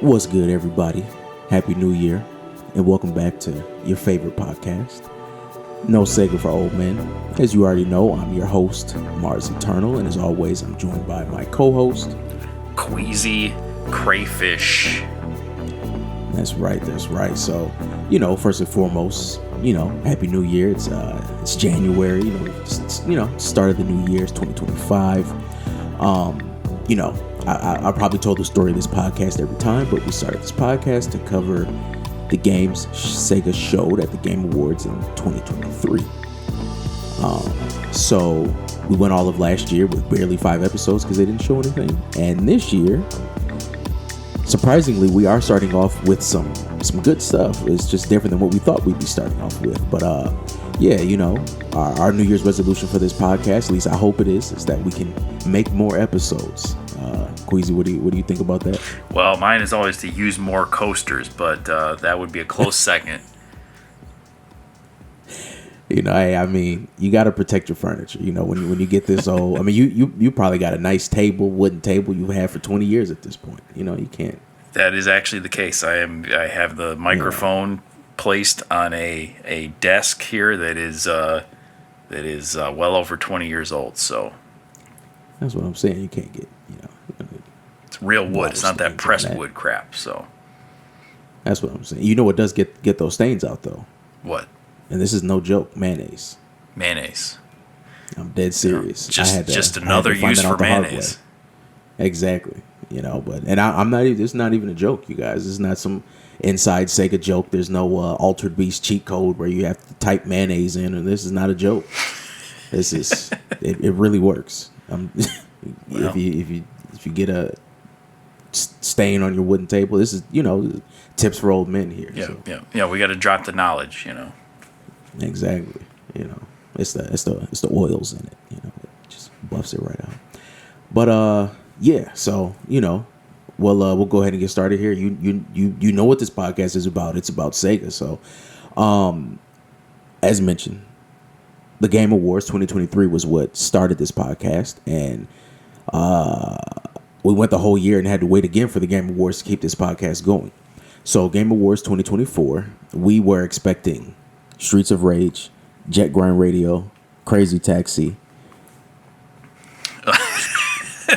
What's good, everybody? Happy New Year, and welcome back to your favorite podcast, No Sega for Old Men. As you already know, I'm your host, Mars Eternal, and as always, I'm joined by my co-host, Queasy Crayfish. That's right. So, first and foremost, Happy New Year. It's January. Start of the new year. It's 2025. I probably told the story of this podcast every time, but we started this podcast to cover the games Sega showed at the Game Awards in 2023. So we went all of last year with barely 5 episodes because they didn't show anything, and this year, surprisingly, we are starting off with some good stuff. It's just different than what we thought we'd be starting off with. But our New Year's resolution for this podcast, at least I hope it is that we can make more episodes. Queasy, what do you think about that? Well, mine is always to use more coasters, but that would be a close second. You got to protect your furniture. When you get this old, you probably got a nice wooden table you've had for 20 years at this point. You can't. That is actually the case. I have the microphone placed on a desk here that is well over 20 years old. So that's what I'm saying. You can't get it's real wood. It's not that pressed wood crap. So that's what I'm saying. You know what does get those stains out though? What? And this is no joke. Mayonnaise. I'm dead serious. Just another use for mayonnaise. Exactly. I'm not even. It's not even a joke, you guys. It's not some inside Sega joke. There's no Altered Beast cheat code where you have to type mayonnaise in, and this is not a joke. This is. it really works. If you get a stain on your wooden table, this is tips for old men here. Yeah. We got to drop the knowledge. Exactly. It's the oils in it. It just buffs it right out. But yeah. So we'll go ahead and get started here. You know what this podcast is about. It's about Sega. So, as mentioned, the Game Awards 2023 was what started this podcast, and we went the whole year and had to wait again for the Game Awards to keep this podcast going. So, Game Awards 2024, we were expecting Streets of Rage, Jet Grind Radio, Crazy Taxi.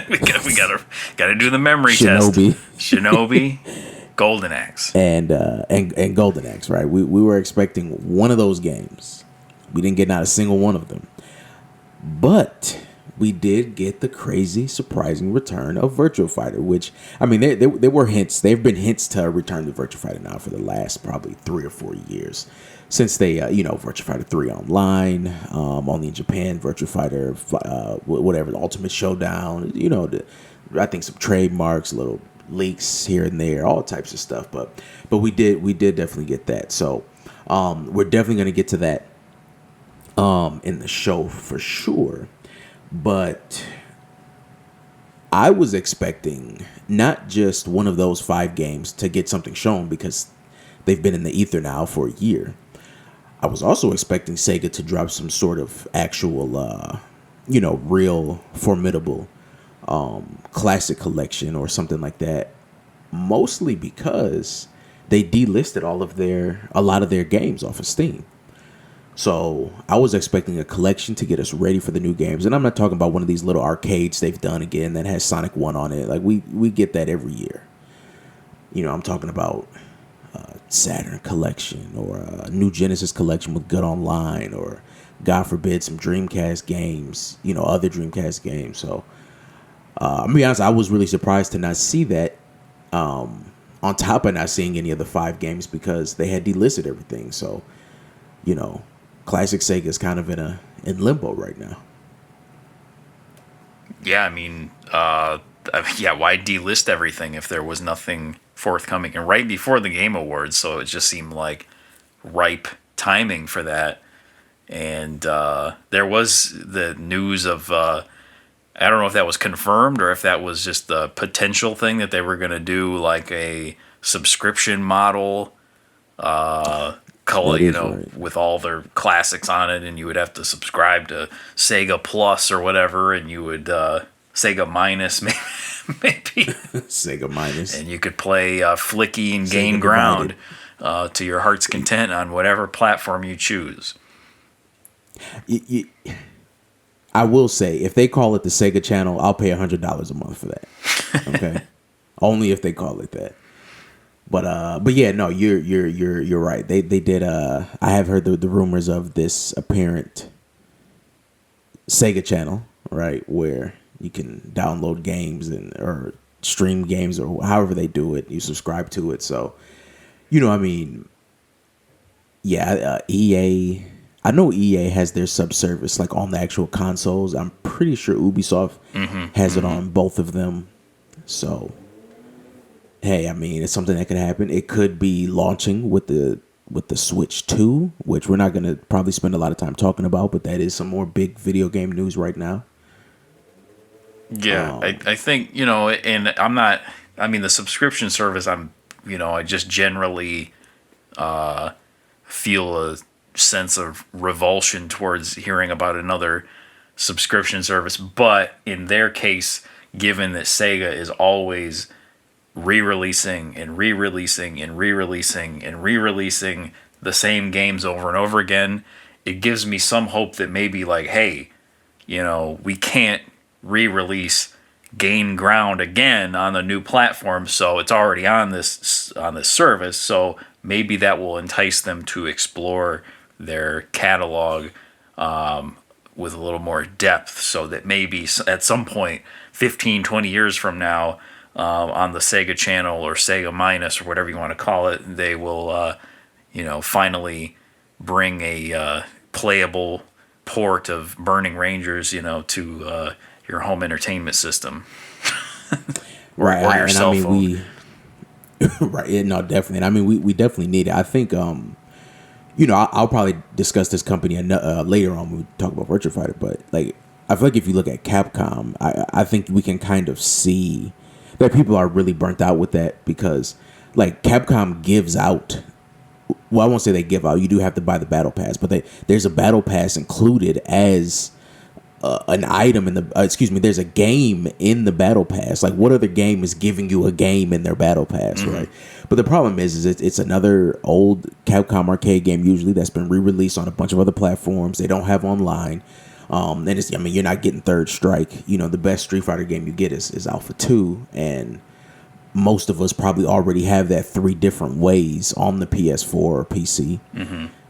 we gotta do the memory test. Shinobi, Golden Axe, and Golden Axe. Right, we were expecting one of those games. We didn't get not a single one of them, but we did get the crazy, surprising return of Virtua Fighter. Which there were hints. There have been hints to return to Virtua Fighter now for the last probably 3 or 4 years. Since they, Virtua Fighter 3 online, only in Japan, Virtua Fighter, whatever, the Ultimate Showdown, I think some trademarks, little leaks here and there, all types of stuff. But we did definitely get that. So we're definitely going to get to that in the show for sure. But I was expecting not just one of those 5 games to get something shown because they've been in the ether now for a year. I was also expecting Sega to drop some sort of actual, real formidable classic collection or something like that. Mostly because they delisted a lot of their games off of Steam. So I was expecting a collection to get us ready for the new games. And I'm not talking about one of these little arcades they've done again that has Sonic 1 on it. Like we get that every year. I'm talking about Saturn collection or a new Genesis collection with good online, or God forbid some Dreamcast games, other Dreamcast games. So I'm gonna be honest, I was really surprised to not see that, on top of not seeing any of the 5 games because they had delisted everything. So classic Sega is kind of in limbo right now. Yeah, why delist everything if there was nothing forthcoming and right before the Game Awards? So it just seemed like ripe timing for that. And there was the news of I don't know if that was confirmed or if that was just the potential thing that they were going to do, like a subscription model, right, with all their classics on it, and you would have to subscribe to Sega Plus or whatever, and you would Sega Minus, maybe. Sega minus. And you could play Flicky and Sega gain ground divided. to your heart's content on whatever platform you choose. I will say, if they call it the Sega Channel, I'll pay $100 a month for that. Okay, only if they call it that. But yeah, no, you're right. They did. I have heard the rumors of this apparent Sega Channel, right, where you can download games and or stream games or however they do it. You subscribe to it, so I mean, yeah, EA. I know EA has their subservice like on the actual consoles. I'm pretty sure Ubisoft has it on both of them. So, hey, I mean, it's something that could happen. It could be launching with the Switch 2, which we're not going to probably spend a lot of time talking about, but that is some more big video game news right now. Yeah, I think, and I'm not, I mean, the subscription service, I just generally feel a sense of revulsion towards hearing about another subscription service. But in their case, given that Sega is always re-releasing and re-releasing and re-releasing and re-releasing the same games over and over again, it gives me some hope that maybe like, hey, we can't re-release Gain Ground again on the new platform, so it's already on this service, so maybe that will entice them to explore their catalog with a little more depth, so that maybe at some point 15, 20 years from now, on the Sega Channel or Sega Minus or whatever you want to call it, they will finally bring a playable port of Burning Rangers to your home entertainment system. Right, or your and cell I mean phone. we right, yeah, no, definitely. And I mean we definitely need it. I think I'll probably discuss this company later on when we talk about Virtua Fighter, but like I feel like if you look at Capcom, I think we can kind of see that people are really burnt out with that because like Capcom gives out. Well, I won't say they give out. You do have to buy the battle pass, but there's a battle pass included as an item in the. There's a game in the battle pass. Like, what other game is giving you a game in their battle pass, right? But the problem is it's another old Capcom arcade game usually that's been re-released on a bunch of other platforms. They don't have online. And you're not getting Third Strike. The best Street Fighter game you get is Alpha 2, and most of us probably already have that 3 different ways on the PS4 or PC.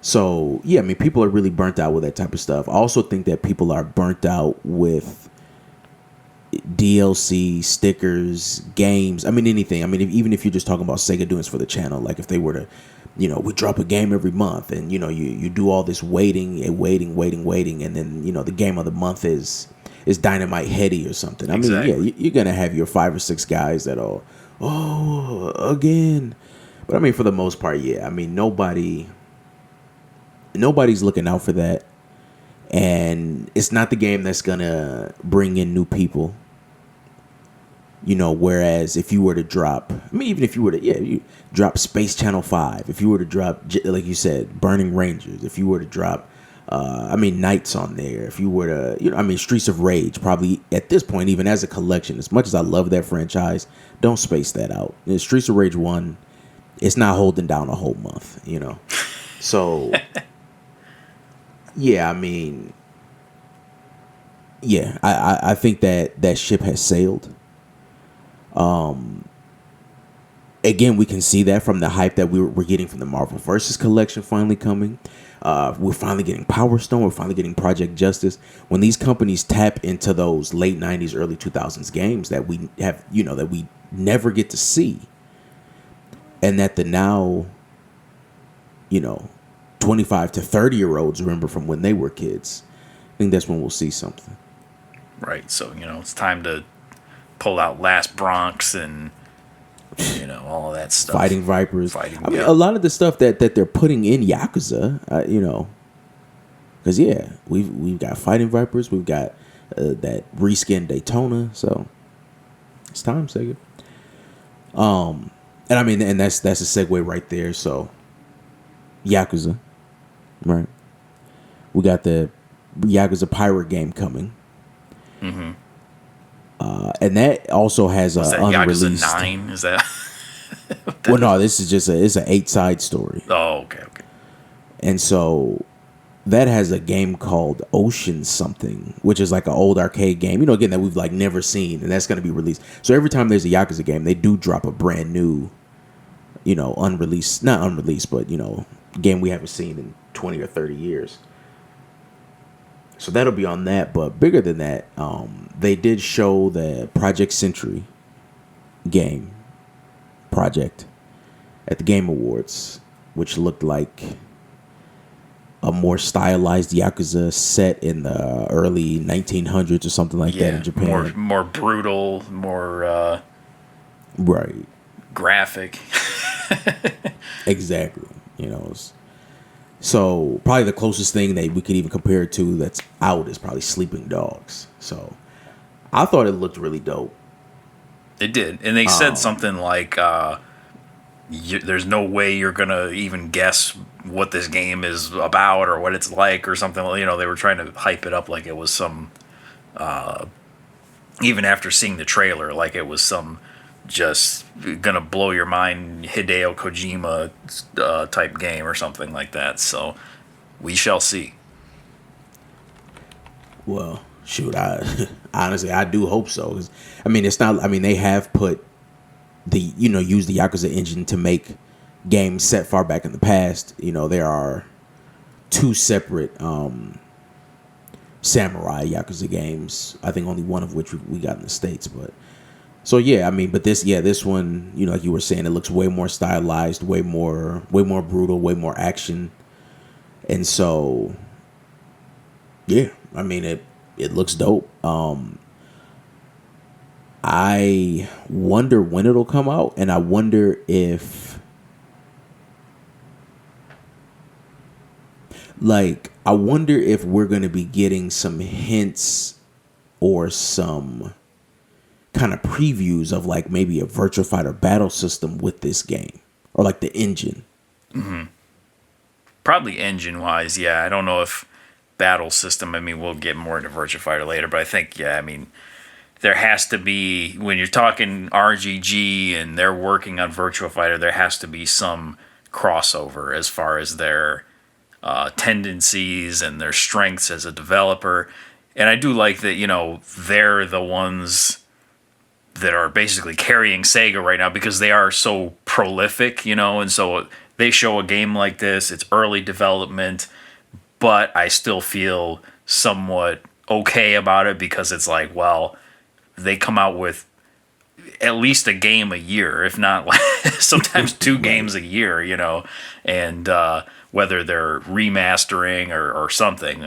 So, yeah, I mean, people are really burnt out with that type of stuff. I also think that people are burnt out with DLC, stickers, games. I mean, anything. I mean, even if you're just talking about Sega doing this for the channel, like if they were to, we drop a game every month and, you do all this waiting, and then, the game of the month is Dynamite Heady or something. I mean, Exactly. yeah, you're going to have your 5 or 6 guys that are, again. But I mean, for the most part, yeah. I mean, nobody's looking out for that. And it's not the game that's going to bring in new people. Whereas if you were to drop, I mean, even if you were to, you drop Space Channel 5, if you were to drop, like you said, Burning Rangers, if you were to drop, Knights on there, if you were to, Streets of Rage, probably at this point, even as a collection, as much as I love that franchise, don't space that out. Streets of Rage 1, it's not holding down a whole month, So, yeah, I mean, yeah, I think that ship has sailed. Again, we can see that from the hype that we're getting from the Marvel Versus collection finally coming. We're finally getting Power Stone. We're finally getting Project Justice. When these companies tap into those late 90s, early 2000s games that we have, that we never get to see, and that the now, 25 to 30-year-olds remember from when they were kids, I think that's when we'll see something. Right. So, it's time to pull out Last Bronx and all of that stuff. Fighting Vipers. A lot of the stuff that they're putting in Yakuza, because we've got Fighting Vipers, we've got that reskin Daytona, so it's time, Sega. And that's a segue right there. So Yakuza, right? We got the Yakuza Pirate game coming. And that also has Was a that Yakuza unreleased. 9? Is that? Well, no, this is just it's an 8-side story, Oh, okay, okay. and so that has a game called Ocean something, which is like an old arcade game. You know, again that we've like never seen, and that's going to be released. So every time there's a Yakuza game, they do drop a brand new, unreleased, not unreleased, but game we haven't seen in 20 or 30 years. So that'll be on that. But bigger than that, they did show the Project Century game project at the Game Awards, which looked like a more stylized Yakuza set in the early 1900s or something like that in Japan. More brutal, more Right. graphic. Exactly. So probably the closest thing that we could even compare it to that's out is probably Sleeping Dogs. So I thought it looked really dope. It did, and they said something like, "There's no way you're gonna even guess what this game is about or what it's like or something." They were trying to hype it up like it was some, even after seeing the trailer, like it was some just gonna blow your mind Hideo Kojima type game or something like that. So we shall see. Well, shoot, I honestly I do hope so. 'Cause, it's not. They have put use the Yakuza engine to make games set far back in the past. There are two separate samurai Yakuza games. I think only one of which we got in the States, but so yeah, but this one, like you were saying, it looks way more stylized, way more brutal, way more action, and so yeah, it looks dope. I wonder when it'll come out, and I wonder if we're going to be getting some hints or some kind of previews of like maybe a Virtua Fighter battle system with this game, or like the engine. Mm-hmm. Probably engine wise, yeah. I don't know if battle system. We'll get more into Virtua Fighter later, but I think, yeah, there has to be, when you're talking RGG and they're working on Virtua Fighter, there has to be some crossover as far as their tendencies and their strengths as a developer. And I do like that, they're the ones that are basically carrying Sega right now because they are so prolific, and so they show a game like this, it's early development, but I still feel somewhat okay about it because it's like, well, they come out with at least a game a year, if not like sometimes two games a year, and whether they're remastering or something.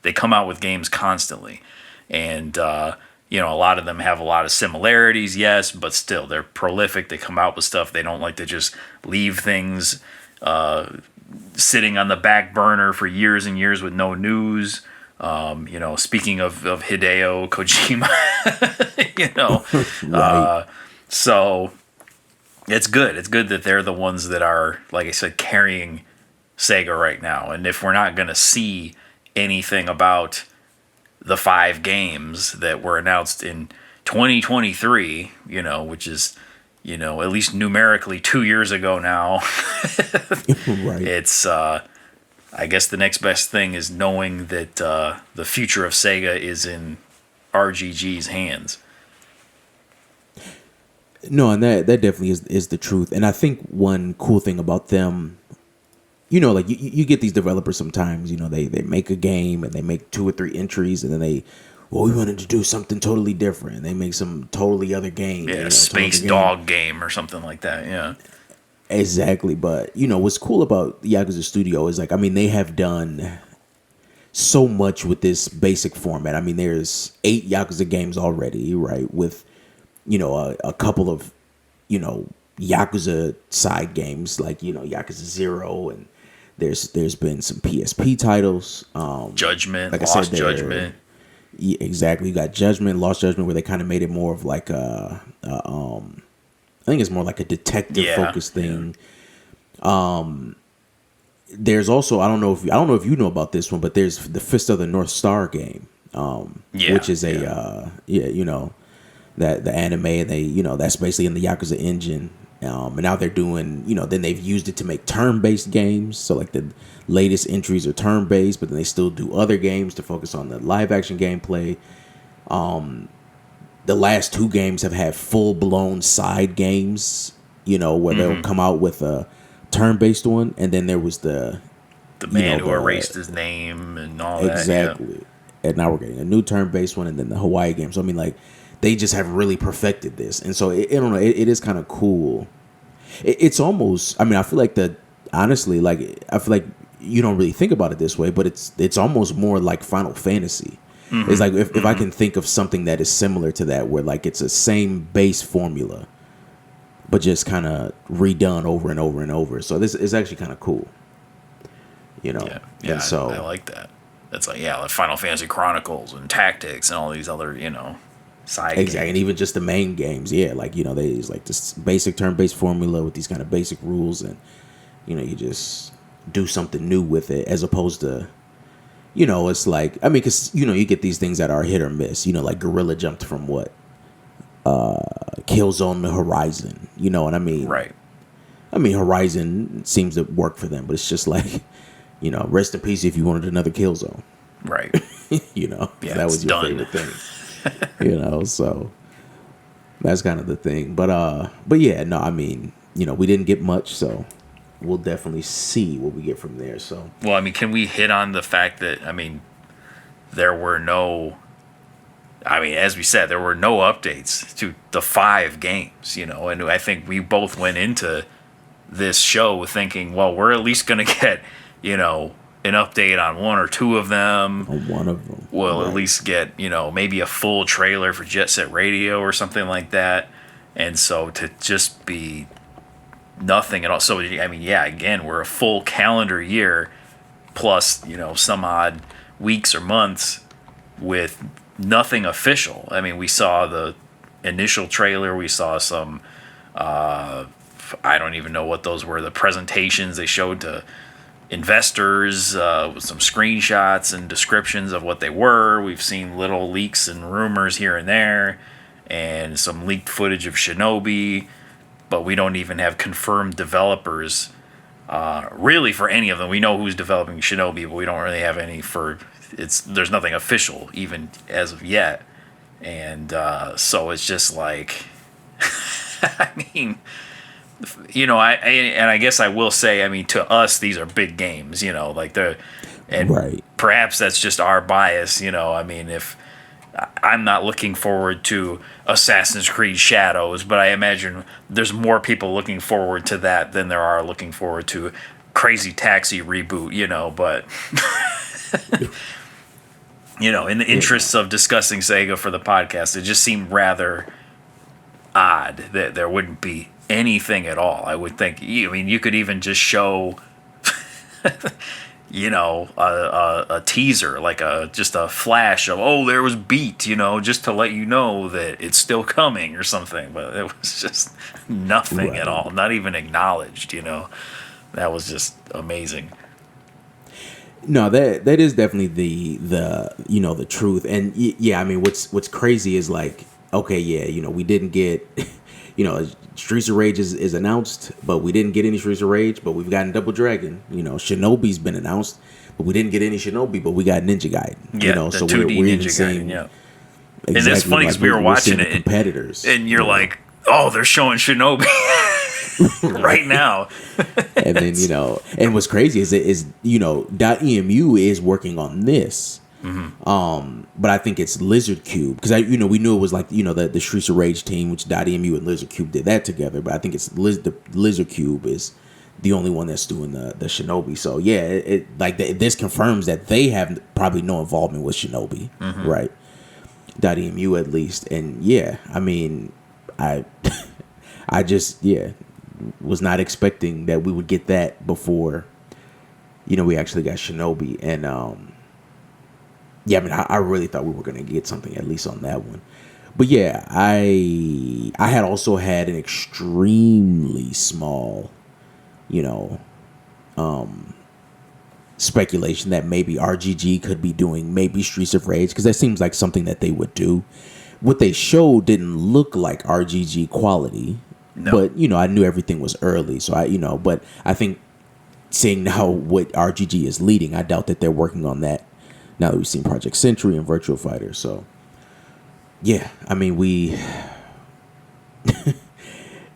They come out with games constantly, and a lot of them have a lot of similarities, yes, but still they're prolific. They come out with stuff. They don't like to just leave things sitting on the back burner for years and years with no news. Speaking of Hideo Kojima, Right. So it's good. It's good that they're the ones that are, like I said, carrying Sega right now. And if we're not going to see anything about the 5 games that were announced in 2023, which is, at least numerically 2 years ago now, Right. it's, I guess the next best thing is knowing that the future of Sega is in RGG's hands. No, and that definitely is the truth. And I think one cool thing about them, like you get these developers sometimes, they make a game and they make 2 or 3 entries and then we wanted to do something totally different. They make some totally other game. Yeah, Space Dog game or something like that, yeah. Exactly. But, what's cool about Yakuza Studio is they have done so much with this basic format. There's 8 Yakuza games already, right? With, a couple of, Yakuza side games like, Yakuza 0, and there's been some PSP titles. Judgment, like Lost Judgment. Yeah, exactly. You got Judgment, Lost Judgment, where they kind of made it more of like I think it's more like a detective focused thing. Yeah. There's also I don't know if you know about this one, but there's the Fist of the North Star game Yeah, which is a yeah. that the anime, and they that's basically in the Yakuza engine. And now they're doing, then they've used it to make turn-based games. So like the latest entries are turn-based, but then they still do other games to focus on the live-action gameplay. The last two games have had full-blown side games, where they'll come out with a turn-based one, and then there was The man who the erased his name and all that. Yeah. exactly, and now we're getting a new turn-based one, and then the Hawaii game. So I mean, like, they just have really perfected this, and so I don't know, it is kind of cool. It's almost, I mean, I feel like that, honestly, like, I feel like you don't really think about it this way, but it's almost more like Final Fantasy. It's like if I can think of something that is similar to that, where like it's a same base formula, but just kind of redone over and over and over. So this is actually kind of cool, Yeah, yeah, And so I like that. It's like, yeah, like Final Fantasy Chronicles and Tactics and all these other, side exactly, and games. even just the main games, yeah, like they use like this basic turn-based formula with these kind of basic rules, and you just do something new with it, as opposed to, it's like, I mean, because you get these things that are hit or miss, like Gorilla jumped from what Killzone to Horizon, and Right, I mean Horizon seems to work for them, but it's just like, rest in peace if you wanted another Killzone, right. if Yeah, that it's was your done. favorite thing. So that's kind of the thing. But yeah, no, I mean, we didn't get much, so we'll definitely see what we get from there. So Well, I mean, can we hit on the fact that, there were no, as we said, there were no updates to the 5 games, and I think we both went into this show thinking, well, we're at least going to get, an update on one or two of them. on one of them, We'll at right? least get, maybe a full trailer for Jet Set Radio or something like that. And so to just be nothing at all. So, yeah, again, we're a full calendar year plus, some odd weeks or months with nothing official. I mean, we saw the initial trailer, we saw some, I don't even know what those were, the presentations they showed to investors, with some screenshots and descriptions of what they were. We've seen little leaks and rumors here and there, and some leaked footage of Shinobi, but we don't even have confirmed developers, really, for any of them. We know who's developing Shinobi, but we don't really have any for it's. There's nothing official even as of yet, and so it's just like, I mean, and I guess I will say, to us, these are big games, like and Right. perhaps that's just our bias, if I'm not looking forward to Assassin's Creed Shadows, but I imagine there's more people looking forward to that than there are looking forward to Crazy Taxi reboot, but in the Yeah. interests of discussing Sega for the podcast, it just seemed rather odd that there wouldn't be anything at all. I would think. You could even just show, a teaser, like just a flash of, oh, there was Beat, just to let you know that it's still coming or something. But it was just nothing at Right. all, not even acknowledged. That was just amazing. No, that is definitely the truth, and yeah, I mean, what's crazy is like, okay, yeah, we didn't get, Streets of Rage is announced, but we didn't get any Streets of Rage, but we've gotten Double Dragon. Shinobi's been announced, but we didn't get any Shinobi, but we got Ninja Gaiden. Yeah, the So 2D we're even Ninja Gaiden. seeing Yeah, and it's exactly, funny like because we were we're seeing watching the it, competitors, and you're like, oh, they're showing Shinobi right now. and then and what's crazy is .emu is working on this. But I think it's Lizard Cube, because we knew it was like the Streets of Rage team, which .emu and Lizard Cube did that together. But I think it's the Lizard Cube is the only one that's doing the Shinobi. So yeah, this confirms that they have probably no involvement with Shinobi, right? .emu at least, and yeah, I mean, I I just was not expecting that we would get that before we actually got Shinobi, and yeah, I mean, I really thought we were gonna get something at least on that one. But yeah, I had also had an extremely small, you know, speculation that maybe RGG could be doing maybe Streets of Rage, because that seems like something that they would do. What they showed didn't look like RGG quality, No. but I knew everything was early, so but I think seeing now what RGG is leading, I doubt that they're working on that now that we've seen Project Century and Virtual Fighter. So yeah, I mean, we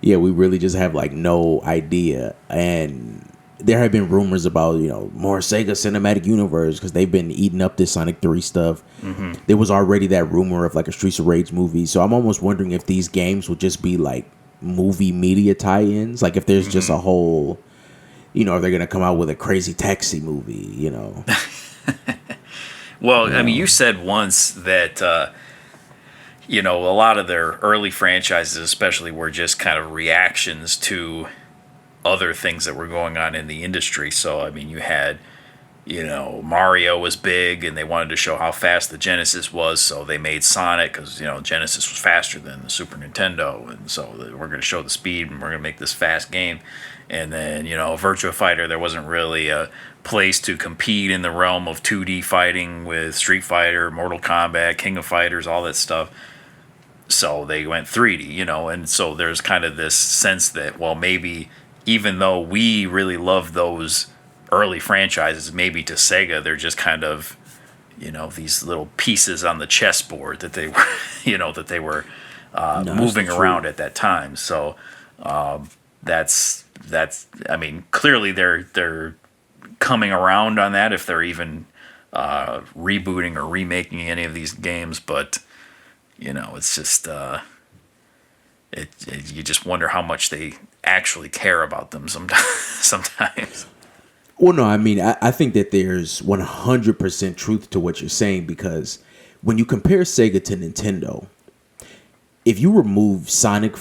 really just have like no idea. And there have been rumors about, more Sega Cinematic Universe, because they've been eating up this Sonic 3 stuff. Mm-hmm. There was already that rumor of like a Streets of Rage movie. So I'm almost wondering if these games will just be like movie media tie-ins. Like if there's just a whole, if they're going to come out with a Crazy Taxi movie. Well, I mean, you said once that a lot of their early franchises, especially, were just kind of reactions to other things that were going on in the industry. So, I mean, you had, Mario was big and they wanted to show how fast the Genesis was. So they made Sonic because, Genesis was faster than the Super Nintendo. And so we're going to show the speed and we're going to make this fast game. And then, Virtua Fighter, there wasn't really a place to compete in the realm of 2D fighting with Street Fighter, Mortal Kombat, King of Fighters, all that stuff. So they went 3D, and so there's kind of this sense that, well, maybe even though we really love those early franchises, maybe to Sega, they're just kind of, these little pieces on the chessboard that they were, that they were No, moving that's around true. at that time. So that's I mean, clearly they're coming around on that if they're even rebooting or remaking any of these games, but it's just you just wonder how much they actually care about them sometimes. Sometimes. Well, no, I mean, I think that there's 100% truth to what you're saying, because when you compare Sega to Nintendo, if you remove Sonic,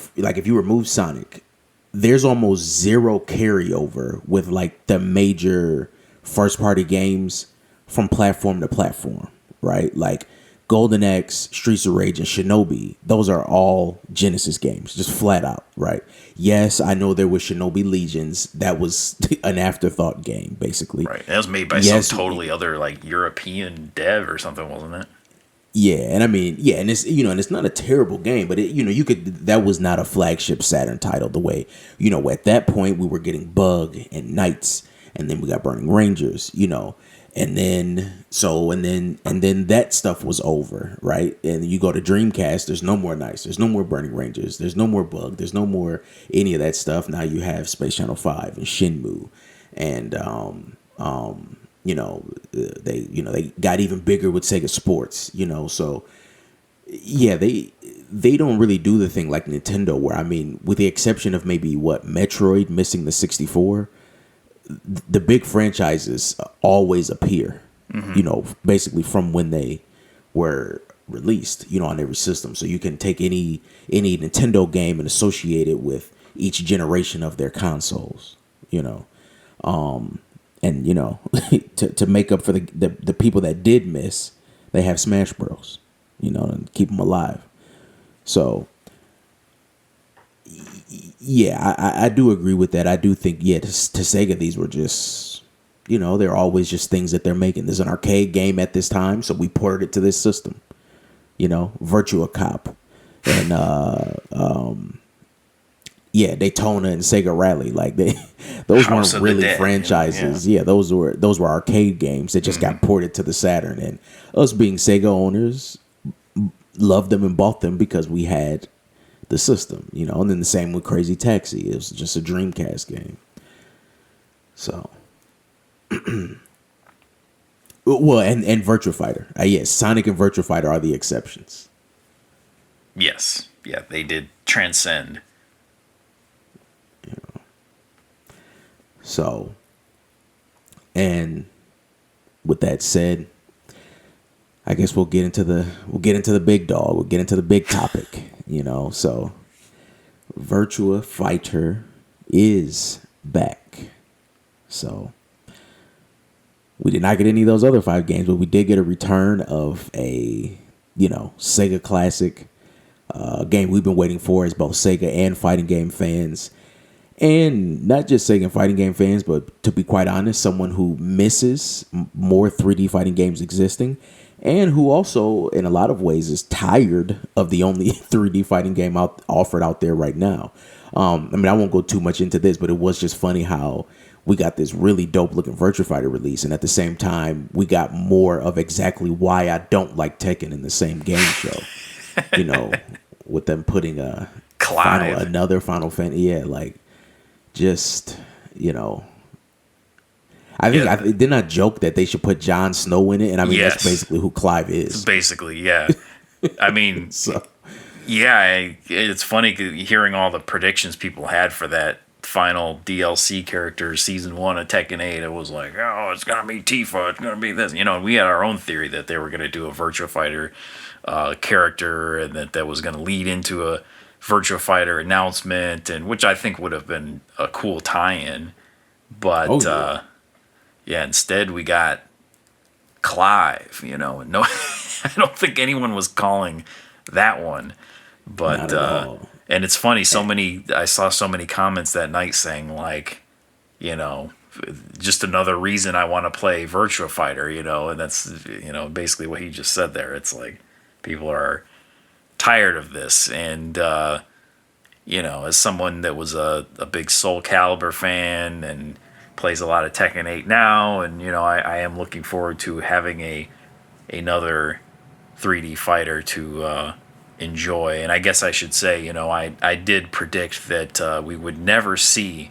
there's almost zero carryover with like the major first party games from platform to platform, right? Like Golden Axe, Streets of Rage, and Shinobi, those are all Genesis games, just flat out, right? Yes, I know there was Shinobi Legions. That was an afterthought game, basically. Right. That was made by Yes, some totally other like European dev or something, wasn't it? yeah, and I mean, yeah, and it's not a terrible game, but that was not a flagship Saturn title. The way, at that point we were getting Bug and Knights, and then we got Burning Rangers, and then that stuff was over, right? And you go to Dreamcast, there's no more Knights, there's no more Burning Rangers, there's no more Bug, there's no more any of that stuff. Now you have Space Channel 5 and Shenmue, and they got even bigger with Sega Sports, so yeah, they don't really do the thing like Nintendo, where, I mean, with the exception of maybe Metroid missing the 64, the big franchises always appear, basically from when they were released, on every system. So you can take any Nintendo game and associate it with each generation of their consoles, and to make up for the people that did miss, they have Smash Bros. And keep them alive. So yeah, I do agree with that. I do think, yeah, to Sega, these were just, they're always just things that they're making. There's an arcade game at this time, so we ported it to this system. Virtua Cop, and yeah, Daytona and Sega Rally, like those House weren't of the really Dead, franchises. yeah. Yeah, those were arcade games that just got ported to the Saturn, and us being Sega owners loved them and bought them because we had the system, And then the same with Crazy Taxi. It was just a Dreamcast game. So, well, and Virtua Fighter. Yes, Sonic and Virtua Fighter are the exceptions. Yes. Yeah, they did transcend. So, and with that said, I guess we'll get into the big dog. We'll get into the big topic, So, Virtua Fighter is back. So, we did not get any of those other 5 games, but we did get a return of a, Sega classic game we've been waiting for as both Sega and fighting game fans. And not just Sega fighting game fans, but to be quite honest, someone who misses more 3D fighting games existing, and who also, in a lot of ways, is tired of the only 3D fighting game offered out there right now. I mean, I won't go too much into this, but it was just funny how we got this really dope looking Virtua Fighter release, and at the same time, we got more of exactly why I don't like Tekken in the same game show. You know, with them putting Clive. another Final Fantasy, yeah, like. Just, you know, I think didn't I joke that they should put Jon Snow in it, and I mean that's basically who Clive is. Basically, yeah. I mean, So it's funny hearing all the predictions people had for that final DLC character, season 1 of Tekken 8. It was like, oh, it's gonna be Tifa, it's gonna be this. You know, we had our own theory that they were gonna do a Virtua Fighter character, and that was gonna lead into a Virtua Fighter announcement, and which I think would have been a cool tie-in, but instead we got Clive, you know, and no, I don't think anyone was calling that one, but and it's funny, I saw so many comments that night saying like, you know, just another reason I want to play Virtua Fighter, you know, and that's, you know, basically what he just said there. It's like people are tired of this, and you know, as someone that was a big Soul Calibur fan and plays a lot of Tekken 8 now, and you know, I am looking forward to having another 3D fighter to enjoy. And I guess I should say, you know, I did predict that we would never see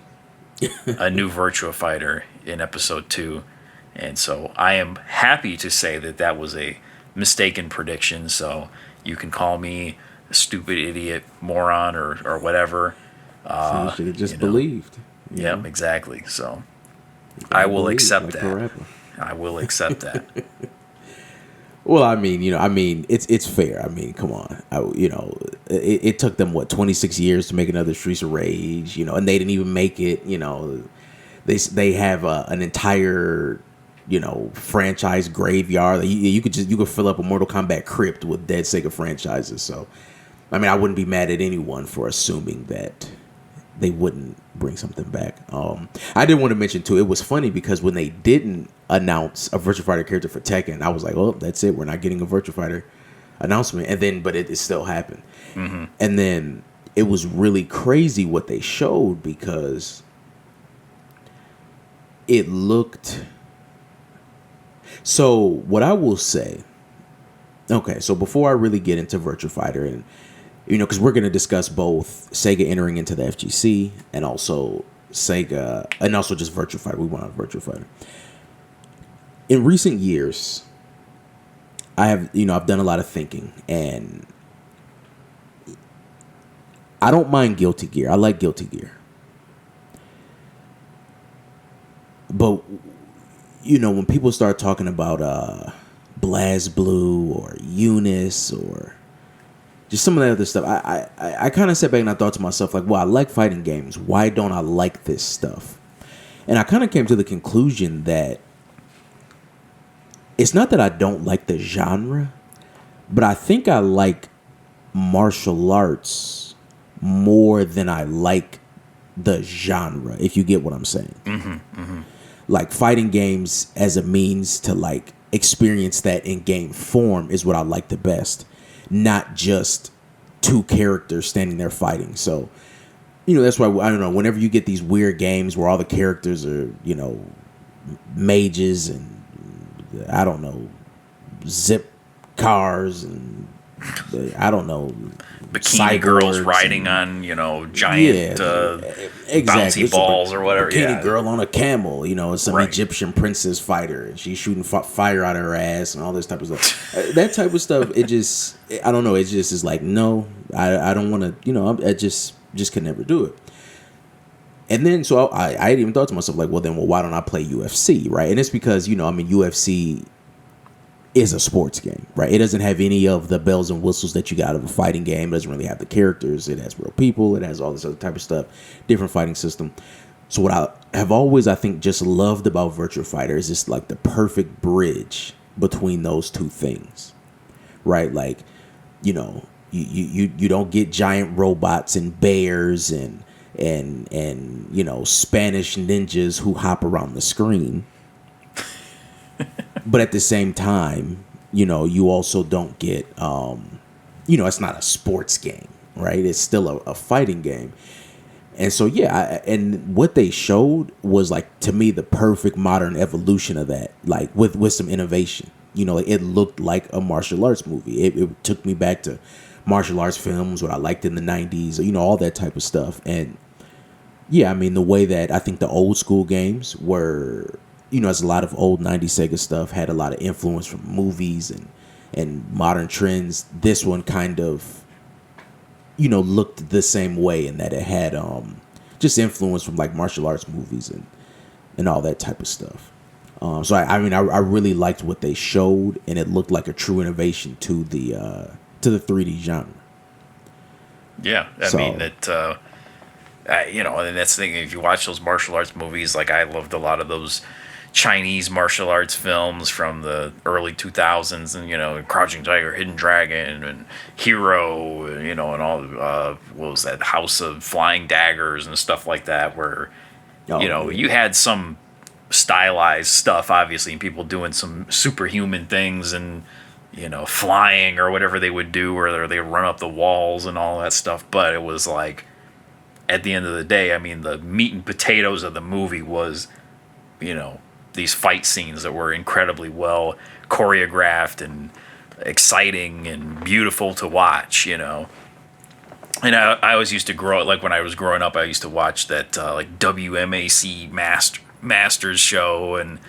a new Virtua Fighter in episode 2, and so I am happy to say that was a mistaken prediction. So you can call me a stupid idiot, moron, or whatever. you should have just believed. Yeah, exactly. So I will accept that. I will accept that. Well, I mean, you know, it's fair. I mean, come on. You know, it took them 26 years to make another Streets of Rage, you know, and they didn't even make it. You know, they have an entire, you know, franchise graveyard. You could fill up a Mortal Kombat crypt with dead Sega franchises. So, I mean, I wouldn't be mad at anyone for assuming that they wouldn't bring something back. I did want to mention too, it was funny because when they didn't announce a Virtua Fighter character for Tekken, I was like, oh, that's it. We're not getting a Virtua Fighter announcement. And then, but it still happened. Mm-hmm. And then it was really crazy what they showed because it looked. So what I will say, okay, so before I really get into Virtua Fighter, and you know, because we're going to discuss both Sega entering into the F.G.C. and also Sega, and also just Virtua Fighter. We want a Virtua Fighter. In recent years, I've done a lot of thinking, and I don't mind Guilty Gear. I like Guilty Gear. But, you know, when people start talking about BlazBlue or Eunice or just some of that other stuff, I kind of sat back and I thought to myself, like, well, I like fighting games. Why don't I like this stuff? And I kind of came to the conclusion that it's not that I don't like the genre, but I think I like martial arts more than I like the genre, if you get what I'm saying. Mm-hmm, mm-hmm. Like fighting games as a means to like experience that in game form is what I like the best. Not just two characters standing there fighting. So, you know, that's why, I don't know, whenever you get these weird games where all the characters are, you know, mages and, I don't know, zip cars and, I don't know, bikini girls riding on, you know, giant exactly. bouncy balls or whatever. Bikini girl on a camel, you know, some Egyptian princess fighter, and she's shooting fire out of her ass and all this type of stuff. That type of stuff, it just, I don't know, it just is like, no, I don't want to, you know, I just can never do it. And then, so I had even thought to myself, like, well, why don't I play UFC, right? And it's because, you know, I mean, UFC is a sports game, right? It doesn't have any of the bells and whistles that you got of a fighting game. It doesn't really have the characters. It has real people. It has all this other type of stuff, different fighting system. So what I have always, I think, just loved about Virtua Fighter is just like the perfect bridge between those two things, right? Like, you know, you don't get giant robots and bears and and Spanish ninjas who hop around the screen. But at the same time, you also don't get it's not a sports game, right? It's still a fighting game. And so and what they showed was, like, to me, the perfect modern evolution of that, like with some innovation. It looked like a martial arts movie. It took me back to martial arts films, what I liked in the 90s, all that type of stuff. And yeah, I mean, the way that I think the old school games were, as a lot of old 90s Sega stuff had a lot of influence from movies and modern trends, this one kind of, looked the same way, in that it had just influence from, like, martial arts movies and all that type of stuff. So I mean, I really liked what they showed, and it looked like a true innovation to the 3D genre. Yeah, I mean that. And that's the thing. If you watch those martial arts movies, like, I loved a lot of those Chinese martial arts films from the early 2000s, and Crouching Tiger, Hidden Dragon, and Hero, and all. What was that? House of Flying Daggers and stuff like that, where you had some stylized stuff, obviously, and people doing some superhuman things and flying or whatever they would do, or they would run up the walls and all that stuff. But it was like, at the end of the day, I mean, the meat and potatoes of the movie was, these fight scenes that were incredibly well choreographed and exciting and beautiful to watch, And I always used to like, when I was growing up, I used to watch that like WMAC Masters show, and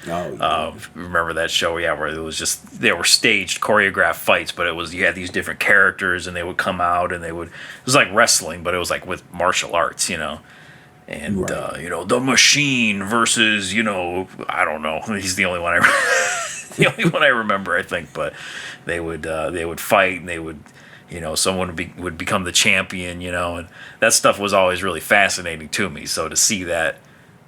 remember that show, where it was just, they were staged choreographed fights, but you had these different characters, and they would come out, and it was like wrestling, but it was like with martial arts, and right. The Machine versus, I don't know, he's the only one I remember, I think. But they would fight, and they would, someone would become the champion, and that stuff was always really fascinating to me. So to see that,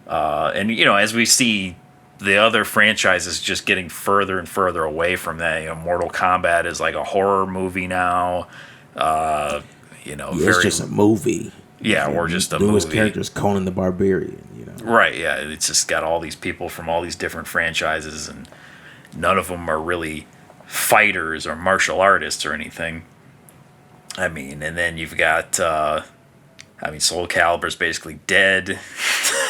and as we see the other franchises just getting further and further away from that, Mortal Kombat is like a horror movie now. It's just a movie. Yeah, or just a movie. Newest characters, Conan the Barbarian. Right. Yeah, it's just got all these people from all these different franchises, and none of them are really fighters or martial artists or anything. I mean, and then you've got. Soul Calibur's basically dead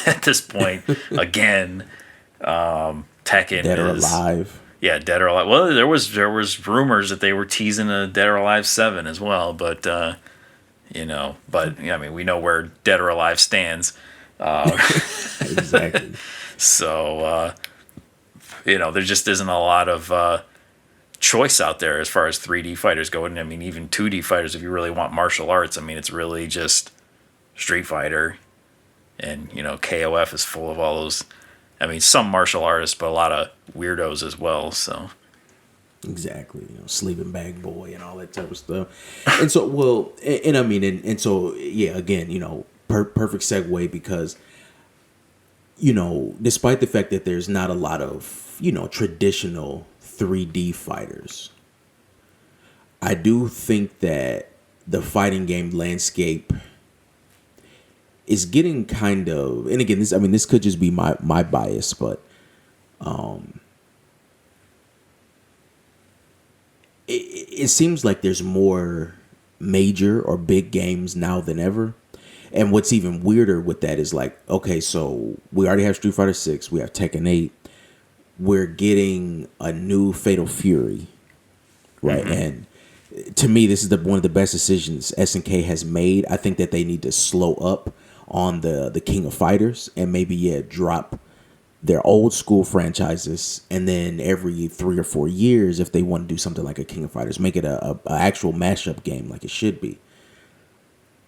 at this point. Again, Tekken Dead or Alive. Yeah, Dead or Alive. Well, there was rumors that they were teasing a Dead or Alive 7 as well, but we know where Dead or Alive stands. Exactly. So, there just isn't a lot of choice out there as far as 3D fighters go. And I mean, even 2D fighters, if you really want martial arts, I mean, it's really just Street Fighter, and KOF is full of all those. I mean, some martial artists, but a lot of weirdos as well. So exactly, Sleeping Bag Boy and all that type of stuff. And so, well, and I mean, and so, yeah, again, perfect segue, because despite the fact that there's not a lot of traditional 3D fighters, I do think that the fighting game landscape is getting kind of, and again, this could just be my bias, but it seems like there's more major or big games now than ever. And what's even weirder with that is, like, okay, so we already have Street Fighter 6, we have Tekken 8, we're getting a new Fatal Fury, right? Mm-hmm. And to me, this is one of the best decisions S&K has made. I think that they need to slow up on the King of Fighters, and maybe drop their old school franchises, and then every 3 or 4 years, if they want to do something like a King of Fighters, make it a actual mashup game like it should be.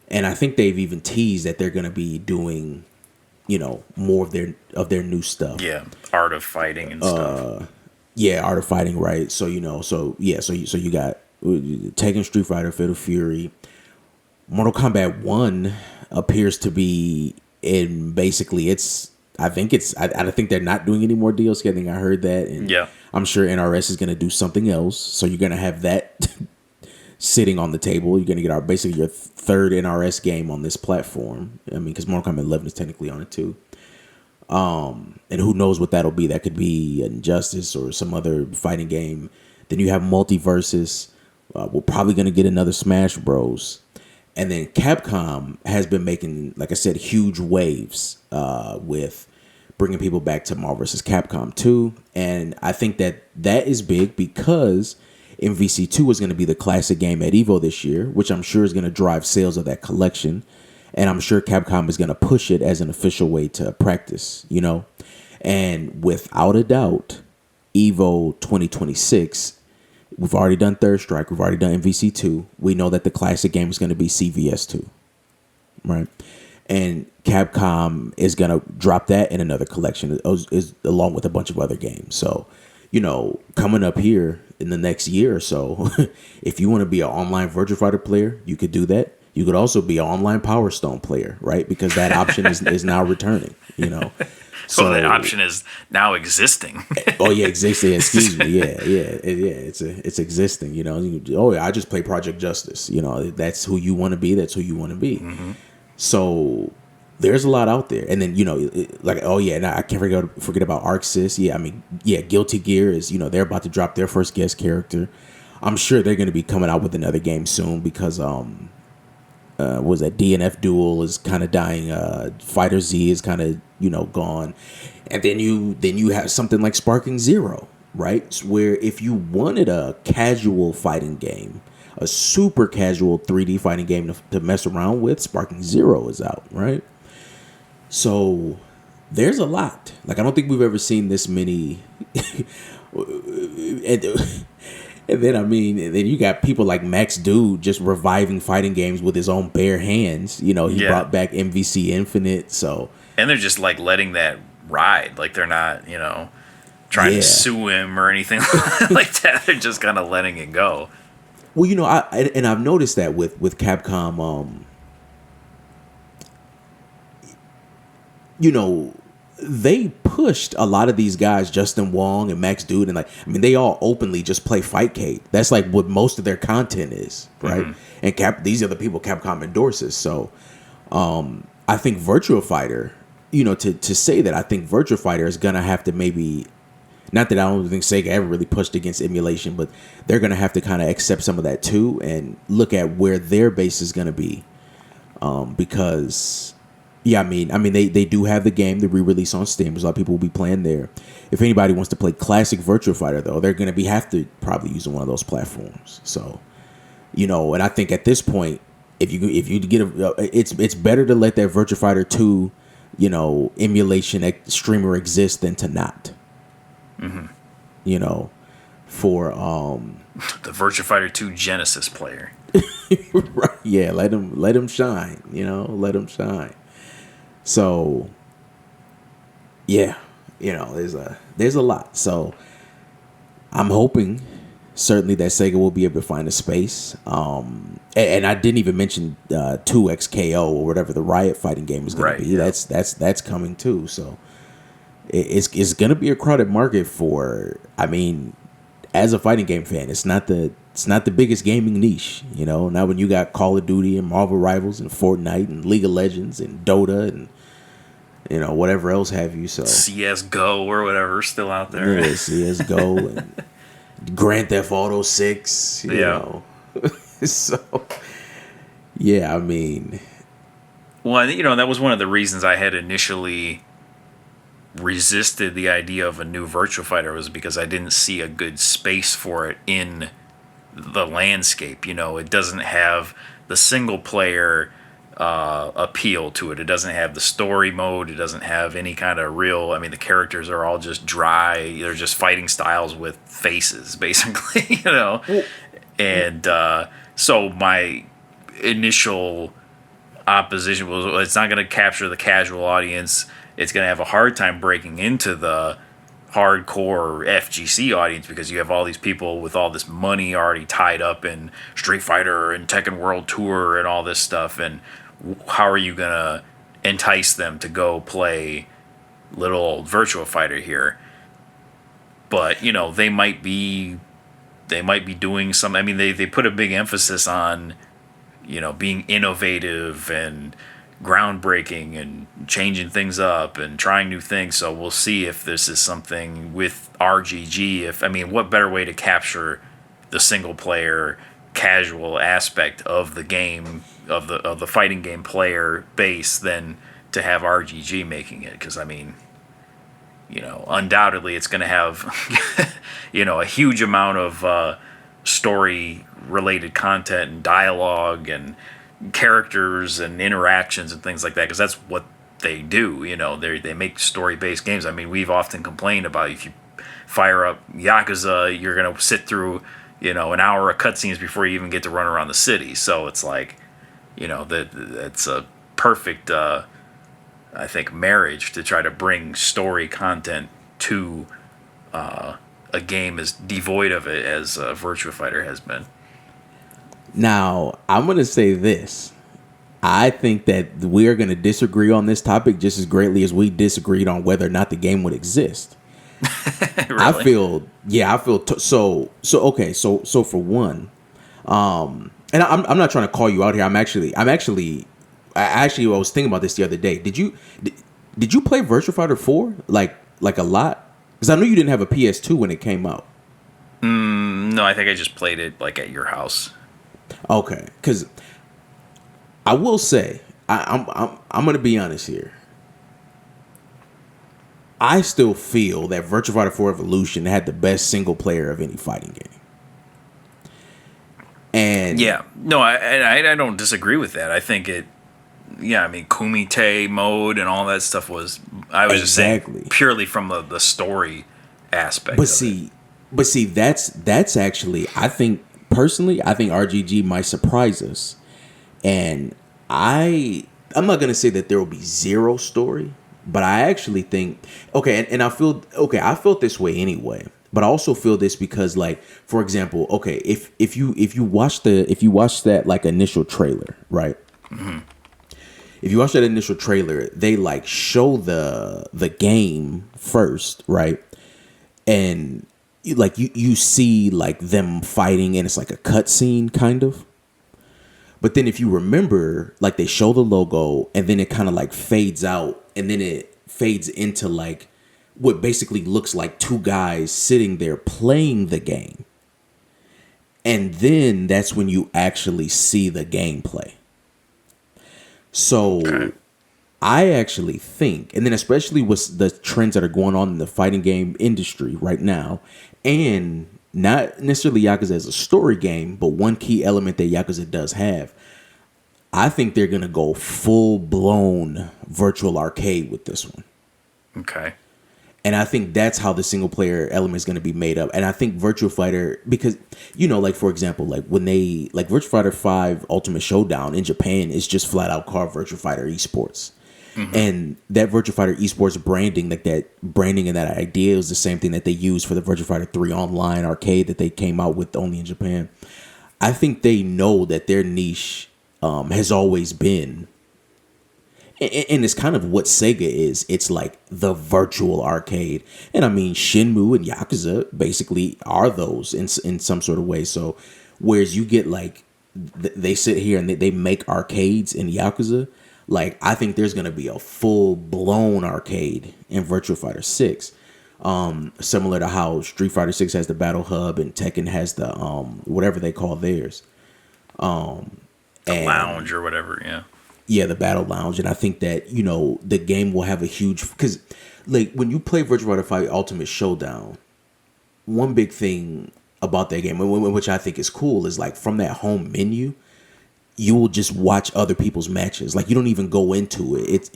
And I think they've even teased that they're going to be doing, more of their new stuff. Yeah, Art of Fighting and stuff. Yeah, Art of Fighting, right? So you got Tekken, Street Fighter, Fatal Fury, Mortal Kombat 1 appears to be in, basically, I think they're not doing any more DLC. I think I heard that, and yeah, I'm sure NRS is going to do something else. So you're going to have that sitting on the table. You're going to get our basically your third NRS game on this platform. I mean, because Mortal Kombat 11 is technically on it too. And who knows what that'll be? That could be Injustice or some other fighting game. Then you have Multiverses. We're probably going to get another Smash Bros. And then Capcom has been making, like I said, huge waves with bringing people back to Marvel vs. Capcom 2. And I think that that is big because MVC 2 is going to be the classic game at EVO this year, which I'm sure is going to drive sales of that collection. And I'm sure Capcom is going to push it as an official way to practice, you know? And without a doubt, EVO 2026, we've already done Third Strike. We've already done MVC 2. We know that the classic game is going to be CVS 2, right? And Capcom is going to drop that in another collection is along with a bunch of other games. So, you know, coming up here in the next year or so, if you want to be an online Virtua Fighter player, you could do that. You could also be an online Power Stone player, right? Because that option is now returning, you know. So that option is now existing. Oh yeah, existing. Excuse me. It's existing. You know. Oh yeah, I just play Project Justice. You know, that's who you want to be. That's who you want to be. Mm-hmm. So there's a lot out there. And then like oh yeah, and I can't forget about ArcSys. Yeah, I mean Guilty Gear is they're about to drop their first guest character. I'm sure they're going to be coming out with another game soon because was that DNF Duel is kind of dying. Fighter Z is kind of gone, and then you have something like Sparking Zero, right? Where if you wanted a casual fighting game, a super casual 3D fighting game to mess around with, Sparking Zero is out, right? So there's a lot. Like I don't think we've ever seen this many. And then then you got people like Max Dude just reviving fighting games with his own bare hands. He brought back MVC Infinite. So and they're just like letting that ride. Like they're not trying to sue him or anything like that. They're just kind of letting it go. Well, I've noticed that with Capcom. They pushed a lot of these guys, Justin Wong and Max Dude, and they all openly just play Fightcade. That's like what most of their content is, right? Mm-hmm. And these are the people Capcom endorses. So, I think Virtua Fighter, to say that, I think Virtua Fighter is gonna have to maybe, not that I don't think Sega ever really pushed against emulation, but they're gonna have to kind of accept some of that too and look at where their base is gonna be, because. Yeah, they do have the game, the re-release on Steam. There's a lot of people will be playing there. If anybody wants to play classic Virtua Fighter, though, they're going to have to probably use one of those platforms. So, and I think at this point, if you get it's better to let that Virtua Fighter 2, emulation streamer exist than to not. Mm-hmm. For the Virtua Fighter 2 Genesis player. Right? Yeah, let him shine. Let him shine. So, yeah, there's a lot. So, I'm hoping certainly that Sega will be able to find a space. And I didn't even mention 2XKO or whatever the Riot fighting game is going to be. Yeah. That's coming too. So, it's going to be a crowded market for. As a fighting game fan, it's not the biggest gaming niche, Now when you got Call of Duty and Marvel Rivals and Fortnite and League of Legends and Dota and whatever else have you. So CS:GO or whatever still out there. Yeah, CS:GO and Grand Theft Auto 6. You know. So yeah, well, that was one of the reasons I had initially resisted the idea of a new Virtua Fighter, was because I didn't see a good space for it in the landscape. It doesn't have the single player appeal to it. It doesn't have the story mode. It doesn't have any kind of real. The characters are all just dry. They're just fighting styles with faces, basically. And so my initial opposition was, well, it's not going to capture the casual audience. It's going to have a hard time breaking into the hardcore FGC audience because you have all these people with all this money already tied up in Street Fighter and Tekken World Tour and all this stuff. And how are you going to entice them to go play little old Virtua Fighter here? But, they might be they might be doing some. I mean, they put a big emphasis on, being innovative and groundbreaking and changing things up and trying new things. So we'll see if this is something with RGG. If I mean, what better way to capture the single player casual aspect of the game, of the fighting game player base, than to have RGG making it? Because I mean, undoubtedly it's going to have a huge amount of story related content and dialogue and characters and interactions and things like that, because that's what they do. They make story based games. I mean, we've often complained about, if you fire up Yakuza, you're gonna sit through an hour of cutscenes before you even get to run around the city. So it's like, that's a perfect I think marriage to try to bring story content to a game as devoid of it as Virtua Fighter has been. Now, I'm going to say this. I think that we are going to disagree on this topic just as greatly as we disagreed on whether or not the game would exist. Really? I feel so for one, and I'm not trying to call you out here. I was thinking about this the other day. Did you play Virtua Fighter 4 like a lot? Because I know you didn't have a PS2 when it came out. No, I think I just played it like at your house. Okay, because I will say I'm gonna be honest here. I still feel that Virtua Fighter 4 Evolution had the best single player of any fighting game. And yeah, no, I don't disagree with that. I think it. Yeah, I mean, Kumite mode and all that stuff was. I was just saying purely from the story aspect. But see, that's actually, I think personally, I think RGG might surprise us, and I'm not gonna say that there will be zero story, but I actually think and I felt this way anyway. But I also feel this because, like, for example, if you watch that like initial trailer, right? Mm-hmm. If you watch that initial trailer, they like show the game first, right? And you see like them fighting, and it's like a cutscene kind of. But then if you remember, like, they show the logo, and then it kind of like fades out, and then it fades into like what basically looks like two guys sitting there playing the game. And then that's when you actually see the gameplay. So I actually think, and then especially with the trends that are going on in the fighting game industry right now, and not necessarily Yakuza as a story game, but one key element that Yakuza does have, I think they're going to go full-blown virtual arcade with this one. Okay. And I think that's how the single player element is going to be made up. And I think Virtua Fighter, because, like, for example, like when Virtua Fighter 5 Ultimate Showdown in Japan is just flat out called Virtua Fighter Esports. Mm-hmm. And that Virtua Fighter Esports branding, like that branding and that idea is the same thing that they used for the Virtua Fighter 3 online arcade that they came out with only in Japan. I think they know that their niche has always been, and it's kind of what Sega is. It's like the virtual arcade. And I mean, Shenmue and Yakuza basically are those in some sort of way. So whereas you get like, they sit here and they make arcades in Yakuza, like, I think there's going to be a full blown arcade in Virtua Fighter 6. Similar to how Street Fighter 6 has the Battle Hub and Tekken has the whatever they call theirs. The lounge or whatever, yeah. Yeah, the Battle Lounge. And I think that, the game will have a huge, because like when you play Virtua Fighter 5 Ultimate Showdown, one big thing about that game, which I think is cool, is like from that home menu, you will just watch other people's matches. Like, you don't even go into it.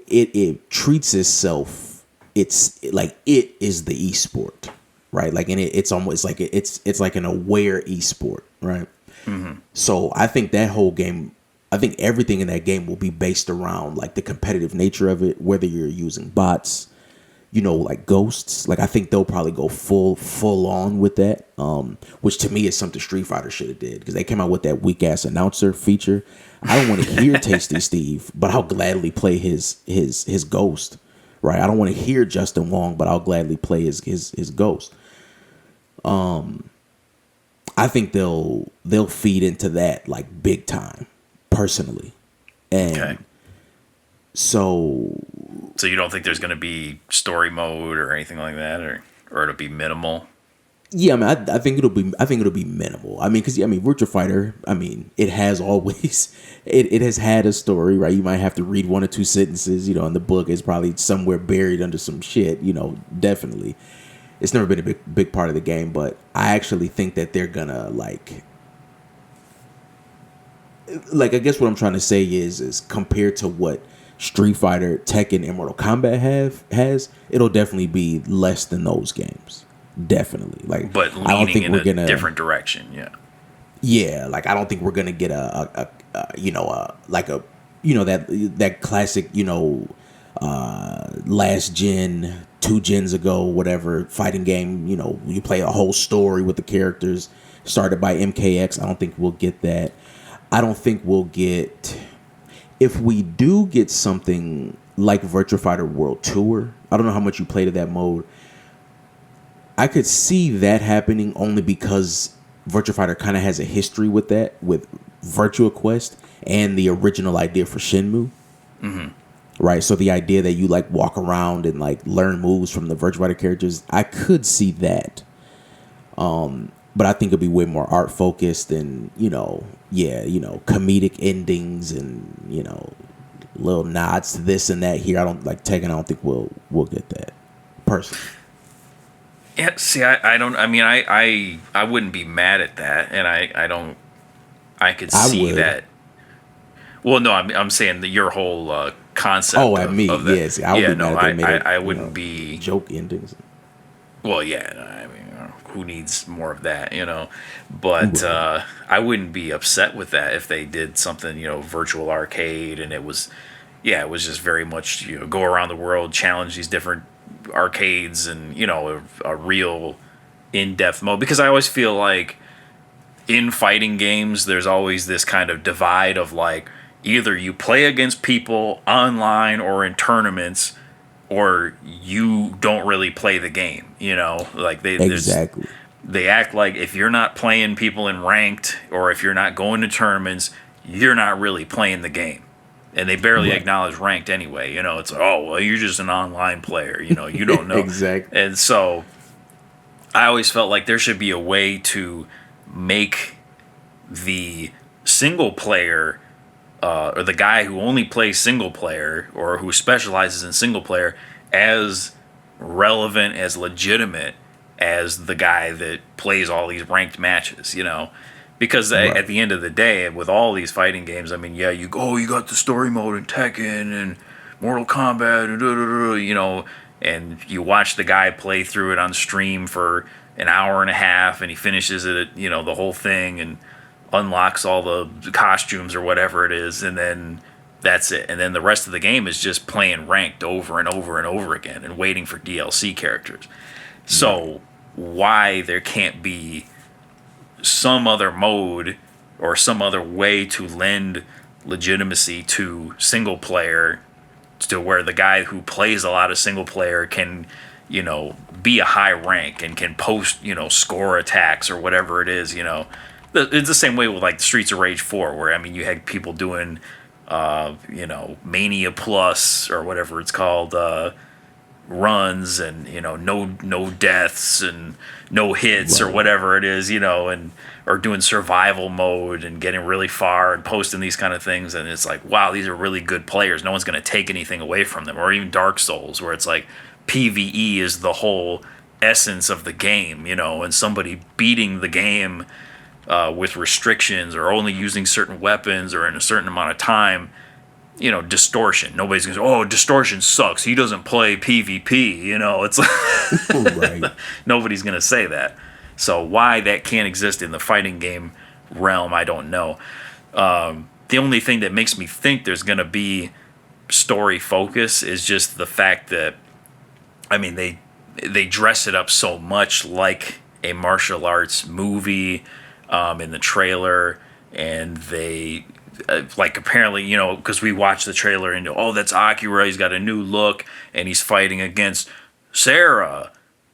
It treats itself. It's like it is the esport, right? Like, and it's almost like it's like an aware esport, right? Mm-hmm. So I think that whole game, I think everything in that game will be based around like the competitive nature of it, whether you're using bots, like ghosts. Like, I think they'll probably go full on with that, which to me is something Street Fighter should have did, because they came out with that weak ass announcer feature. I don't want to hear Tasty Steve, but I'll gladly play his ghost, right? I don't want to hear Justin Wong, but I'll gladly play his ghost. I think they'll feed into that like big time, personally, Okay. and so So you don't think there's going to be story mode or anything like that, or it'll be minimal? yeah, I mean, I think it'll be minimal. I mean, because I mean, Virtua Fighter, I mean, it has always it has had a story, right? You might have to read one or two sentences, you know, in the book. It's probably somewhere buried under some shit, you know, definitely. It's never been a big part of the game, but I actually think that they're gonna like I guess what I'm trying to say is compared to what Street Fighter, Tekken, and Mortal Kombat has, it'll definitely be less than those games. Definitely. Like But I don't leaning think in we're a gonna different direction. Yeah. yeah, like I don't think we're gonna get a you know like a you know that classic you know last gen 2 gens ago whatever fighting game, you know, you play a whole story with the characters started by MKX. I don't think we'll get that. I don't think we'll get, if we do get something like Virtua Fighter World Tour. I don't know how much you played of that mode. I could see that happening only because Virtua Fighter kind of has a history with that, with Virtua Quest and the original idea for Shenmue. Right, so the idea that you like walk around and like learn moves from the Virtua Fighter characters, I could see that. But I think it'll be way more art focused and, you know, yeah, you know, comedic endings and, you know, little nods to this and that here. I don't like Tekken. I don't think we'll get that personally. Yeah. See, I don't. I mean, I wouldn't be mad at that, and I don't. I could I see would. that. Well, no, I'm saying that your whole Oh, concept at me, of that. yes. I would Yeah, be no, mad if they made it, I you wouldn't know, be. joke endings. Well, yeah, I mean, who needs more of that, you know? But Right. I wouldn't be upset with that if they did something, you know, virtual arcade, and it was, yeah, it was just very much, you know, go around the world, challenge these different arcades, and you know, a real in-depth mode. Because I always feel like in fighting games, there's always this kind of divide of like either you play against people online or in tournaments, or you don't really play the game. You know, like Exactly. they act like if you're not playing people in ranked or if you're not going to tournaments, you're not really playing the game. And they barely Right. acknowledge ranked anyway. You know, it's like, oh well, you're just an online player. You know, you don't know. Exactly. And so I always felt like there should be a way to make the single player or the guy who only plays single player or who specializes in single player as relevant, as legitimate as the guy that plays all these ranked matches, you know? Because at Right. the end of the day, with all these fighting games, I mean, yeah, you go, oh, you got the story mode in Tekken and Mortal Kombat, and you know, and you watch the guy play through it on stream for an hour and a half, and he finishes it, you know, the whole thing, and unlocks all the costumes or whatever it is, and then that's it. And then the rest of the game is just playing ranked over and over and over again and waiting for DLC characters. Right. So why there can't be some other mode or some other way to lend legitimacy to single player, to where the guy who plays a lot of single player can, you know, be a high rank and can post, you know, score attacks or whatever it is, you know. It's the same way with like Streets of Rage 4, where I mean you had people doing you know, Mania Plus or whatever it's called, runs, and you know, no deaths and no hits or Right. whatever it is, you know, and or doing survival mode and getting really far and posting these kind of things, and it's like, wow, these are really good players. No one's going to take anything away from them. Or even Dark Souls, where it's like PVE is the whole essence of the game, you know, and somebody beating the game with restrictions or only using certain weapons or in a certain amount of time, you know, distortion. Nobody's gonna say, "Oh, distortion sucks. He doesn't play PvP." You know, it's Right. nobody's gonna say that. So why that can't exist in the fighting game realm, I don't know. The only thing that makes me think there's gonna be story focus is just the fact that, I mean, they dress it up so much like a martial arts movie in the trailer, and they like apparently, you know, because we watched the trailer and oh, that's Akira. He's got a new look and he's fighting against Sarah,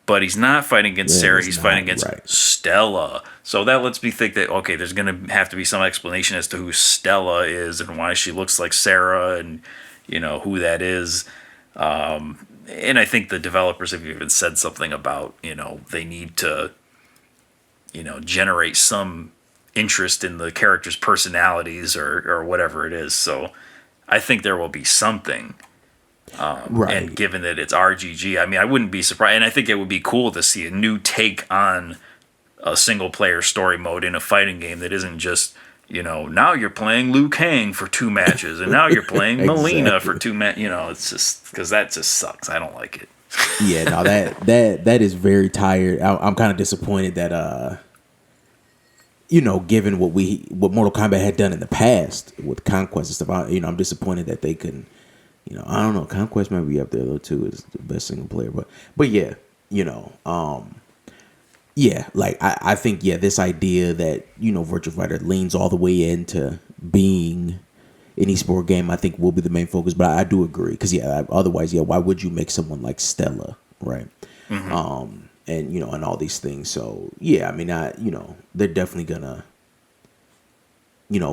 but he's not fighting against Sarah. it's He's fighting not against right. Stella. So that lets me think that, okay, there's going to have to be some explanation as to who Stella is and why she looks like Sarah and, who that is. And I think the developers have even said something about, they need to, generate some interest in the characters' personalities or whatever it is. So I think there will be something. And Right. given that it's RGG, I mean, I wouldn't be surprised. And I think it would be cool to see a new take on a single player story mode in a fighting game that isn't just, now you're playing Liu Kang for 2 matches and now you're playing Melina for Exactly. 2 matches. It's just because that just sucks. I don't like it. Yeah, no, that is very tired. I'm kind of disappointed that given what Mortal Kombat had done in the past with Conquest and stuff, I'm disappointed that they couldn't. I don't know. Conquest might be up there though too. Is the best single player, but yeah, yeah. Like I think this idea that Virtua Fighter leans all the way into being an esport game, I think will be the main focus. But I do agree because otherwise, why would you make someone like Stella, right? And and all these things. So yeah, I mean, they're definitely gonna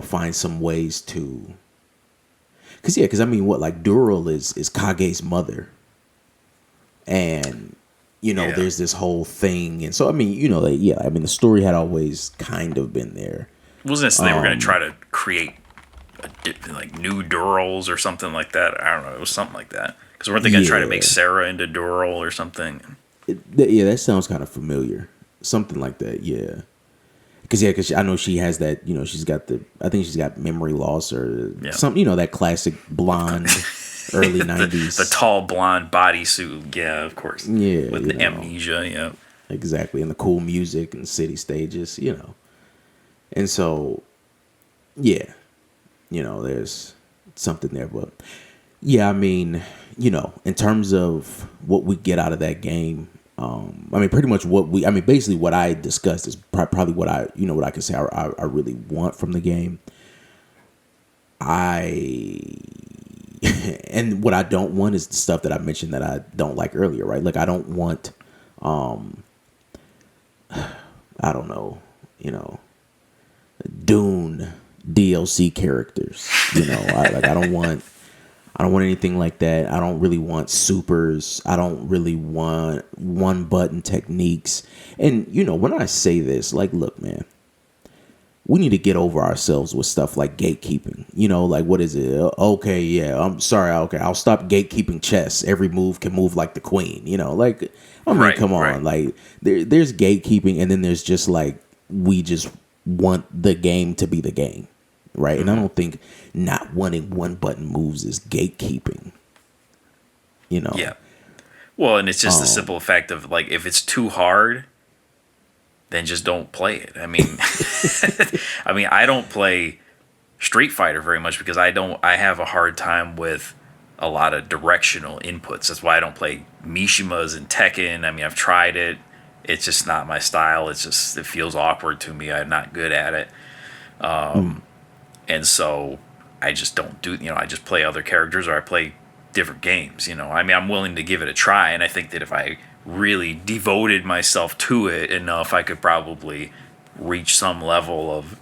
find some ways to. Because I mean, what like Dural is Kage's mother, and Yeah. there's this whole thing, and so I mean, I mean, the story had always kind of been there. Wasn't it they were going to try to create like new Durals or something like that? I don't know. It was something like that. Because weren't they going to try to make Yeah, Sarah into Dural or something? that sounds kind of familiar, something like that. Yeah, because I know she has that. I think she's got memory loss or Yeah. some. That classic blonde, early '90s. The tall blonde bodysuit. Yeah, of course. Yeah, With the amnesia. Yeah. exactly, and the cool music and city stages. And so, yeah, there's something there. But yeah, I mean, in terms of what we get out of that game, I mean, pretty much basically what I discussed is probably what what I can say I really want from the game. And what I don't want is the stuff that I mentioned that I don't like earlier, right? Like I don't want, I don't know, Dune DLC characters. I don't want anything like that. I don't really want supers. I don't really want one button techniques. And when I say this, like, look, man, we need to get over ourselves with stuff like gatekeeping. Like what is it? Okay, yeah, I'm sorry. Okay, I'll stop gatekeeping chess. Every move can move like the queen. Like I mean, Right, come on. right. Like there's gatekeeping, and then there's just like we just want the game to be the game, right? And I don't think not wanting one button moves is gatekeeping. Yeah. Well, and it's just the simple fact of like if it's too hard, then just don't play it. I mean, I don't play Street Fighter very much because I have a hard time with a lot of directional inputs. That's why I don't play Mishimas and Tekken. I mean, I've tried it. It's just not my style. It feels awkward to me. I'm not good at it. And so I just don't do, I just play other characters or I play different games. I mean, I'm willing to give it a try. And I think that if I really devoted myself to it enough, I could probably reach some level of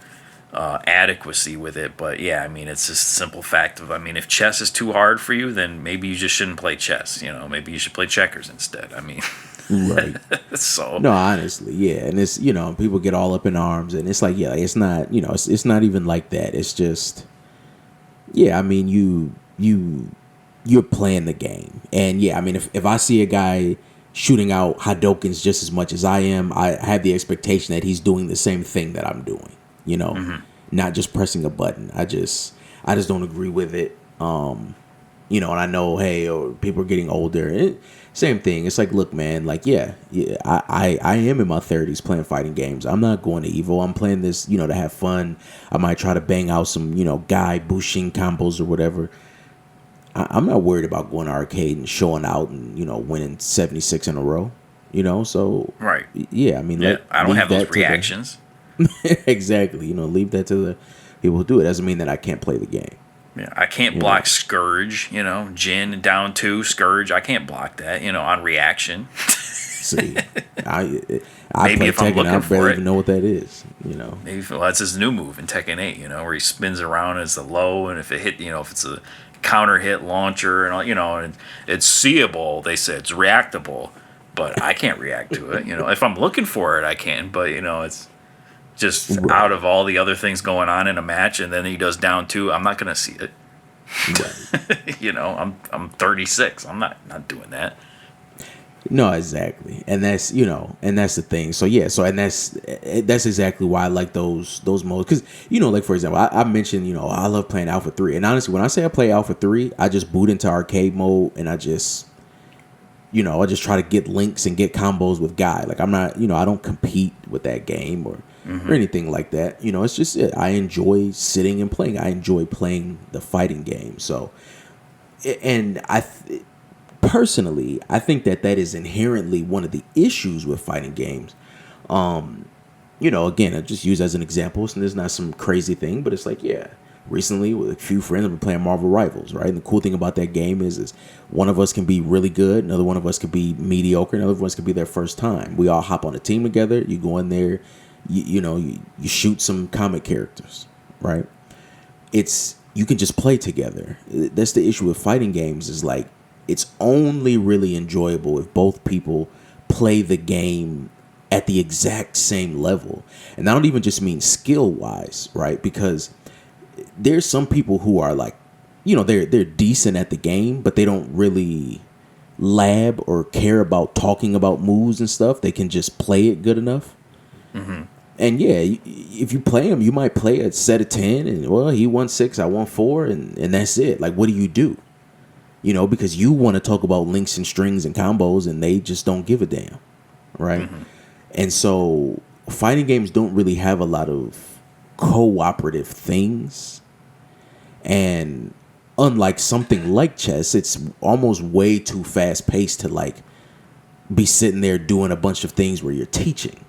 adequacy with it. But yeah, I mean, it's just a simple fact of, if chess is too hard for you, then maybe you just shouldn't play chess. Maybe you should play checkers instead. I mean, Right. so No, honestly, yeah, and it's people get all up in arms, and it's like it's not it's not even like that. It's just I mean you're playing the game, and I mean if I see a guy shooting out Hadokens just as much as I am, I have the expectation that he's doing the same thing that I'm doing. Not just pressing a button. I just don't agree with it. And I know, hey, or people are getting older. Same thing. It's like, look, man, like, I am in my 30s playing fighting games. I'm not going to Evo. I'm playing this, to have fun. I might try to bang out some, Guy Bushin combos or whatever. I'm not worried about going to arcade and showing out and, winning 76 in a row, So, right. yeah, I mean, Yeah, I don't leave have those that to reactions. exactly. Leave that to the people who do it. Doesn't mean that I can't play the game. Yeah, I can't block Scourge, Jin down 2, Scourge. I can't block that, on reaction. See, I I Maybe play if I'm Tekken. I looking barely for it, even know what that is. You know. maybe well, that's his new move in Tekken 8. Where he spins around as the low, and if it hit, if it's a counter hit launcher and all, and it's seeable. They say it's reactable, but I can't react to it. If I'm looking for it, I can. But it's just out Right. of all the other things going on in a match, and then he does down two. I'm not gonna see it. Right. I'm 36. I'm not doing that. No, exactly, and that's and that's the thing. So yeah, so and that's exactly why I like those modes because like for example, I mentioned I love playing Alpha 3, and honestly, when I say I play Alpha 3, I just boot into arcade mode and I just try to get links and get combos with Guy. Like I'm not I don't compete with that game or anything like that. It's just I enjoy sitting and playing. I enjoy playing the fighting game. So and personally, I think that is inherently one of the issues with fighting games. Again, I just use as an example, so there's not some crazy thing, but it's like, yeah, recently with a few friends, I've been playing Marvel Rivals, right? And the cool thing about that game is one of us can be really good, another one of us could be mediocre, another one of us could be their first time. We all hop on a team together. You go in there, you shoot some comic characters, right? You can just play together. That's the issue with fighting games is like it's only really enjoyable if both people play the game at the exact same level. And I don't even just mean skill wise, right? Because there's some people who are like, they're decent at the game, but they don't really lab or care about talking about moves and stuff. They can just play it good enough. And yeah, if you play him, you might play a set of 10 and well, he won 6, I won 4 and that's it. Like what do you do? Because you want to talk about links and strings and combos and they just don't give a damn, right? And so fighting games don't really have a lot of cooperative things. And unlike something like chess, it's almost way too fast paced to like be sitting there doing a bunch of things where you're teaching.